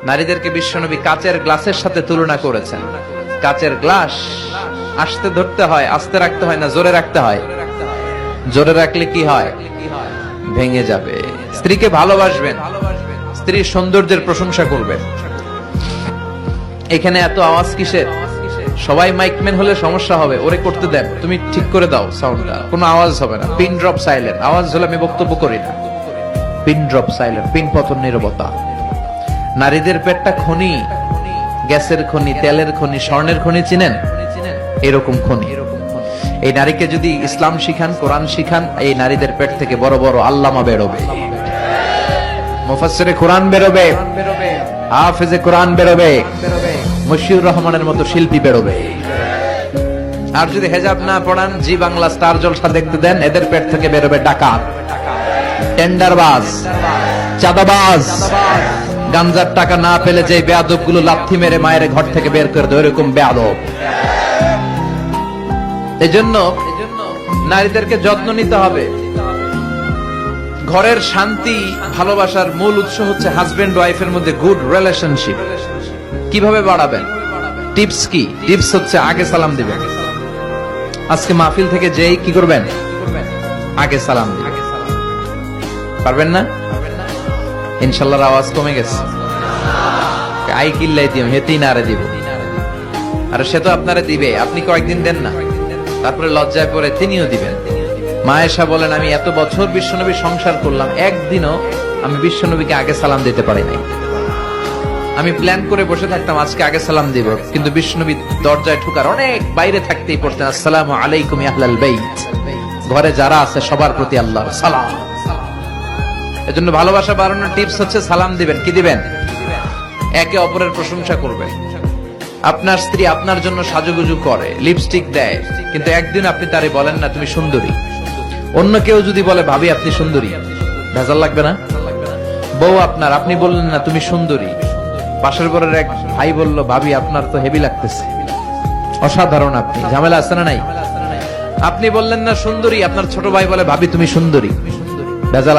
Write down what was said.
নারীদেরকে বিশ্বনবী কাচের গ্লাসের সাথে তুলনা করেছেন। কাচের গ্লাস আস্তে ধরতে হয়, আস্তে রাখতে হয় না জোরে রাখতে হয়? জোরে রাখলে কি হয়? ভেঙে যাবে। স্ত্রীকে ভালোবাসবেন, স্ত্রীর সৌন্দর্যের প্রশংসা করবেন। এখানে এত আওয়াজ কিসের? সবাই মাইকম্যান হলে সমস্যা হবে, ওরে করতে দেন, তুমি ঠিক করে দাও সাউন্ডটা, কোনো আওয়াজ হবে না। Pin drop silent. আওয়াজ হলে আমি বক্তব্য করি না। পিন ড্রপ সাইলেন্ট, পিন পতন নীরবতা। নারীদের পেটটা খনি, গ্যাসের খনি, তেলের খনি, স্বর্ণের খনি, চিনেন? এরকম খনি। এই নারীকে যদি ইসলাম শিখান, কোরআন শিখান, এই নারীদের পেট থেকে বড় বড় আল্লামা বেরোবে, মুফাসসিরে কোরআন বেরোবে, হাফেজে কোরআন বেরোবে, মশিউর রহমানের মতো শিল্পী বেরোবে। আর যদি হেজাব না পড়ান, জি বাংলা স্টার জলসা দেখতে দেন, এদের পেট থেকে বেরোবে ডাকাত, টেন্ডারবাজ, চাঁদাবাজ, গাঞ্জার টাকা না পেলে যে বেয়াদব গুলো লাথি মেরে মায়ের ঘর থেকে বের করে দেয়, এরকম বেয়াদব। এজন্য নারীদেরকে যত্ন নিতে হবে। ঘরের শান্তি, ভালোবাসার মূল উৎস হচ্ছে হাজবেন্ড ওয়াইফের মধ্যে গুড রিলেশনশিপ। কিভাবে বাড়াবেন? টিপস কি? টিপস হচ্ছে আগে সালাম দিবেন। আজকে মাহফিল থেকে যেই কি করবেন? আগে সালাম দিবেন। পারবেন না? ইনশাআল্লাহর আওয়াজ কমে গেছে। আই কিল্লাই দিম, হেতেই না আরে দিব। আর সে তো আপনারা দিবে, আপনি কয়েকদিন দেন না, তারপরে লজ্জায় পড়ে তিনিও দিবেন। মা আয়েশা বলেন, আমি এত বছর বিশ্বনবী সংসার করলাম, একদিনও আমি বিশ্বনবীকে আগে সালাম দিতে পারি নাই। আমি প্ল্যান করে বসে থাকতাম আজকে আগে সালাম দিব, কিন্তু বিশ্বনবী দরজায় ঠুকার অনেক বাইরে থাকতেই পড়তেন, আসসালামু আলাইকুম ইয়া আহলাল বাইত, ঘরে যারা আছে সবার প্রতি আল্লাহর সালাম। এজন্য ভালোবাসা বাড়ানোর টিপস হচ্ছে সালাম দিবেন। কি দিবেন? একে অপরের প্রশংসা করবেন। আপনার স্ত্রী আপনার জন্য সাজুগুজু করে, লিপস্টিক দেয়, কিন্তু একদিন আপনি তারে বলেন না তুমি সুন্দরী। অন্য কেউ যদি বলে ভাবি আপনি সুন্দরী, ভেজাল লাগবে না? বউ আপনার, আপনি বললেন না তুমি সুন্দরী, পাশের ঘরের এক ভাই বলল ভাবি আপনার তো হেভি লাগতেছে, অসাধারণ, আপনি ঝামেলা আছে না নাই? আপনি বললেন না সুন্দরী, আপনার ছোট ভাই বলে ভাবি তুমি সুন্দরী, ভেজাল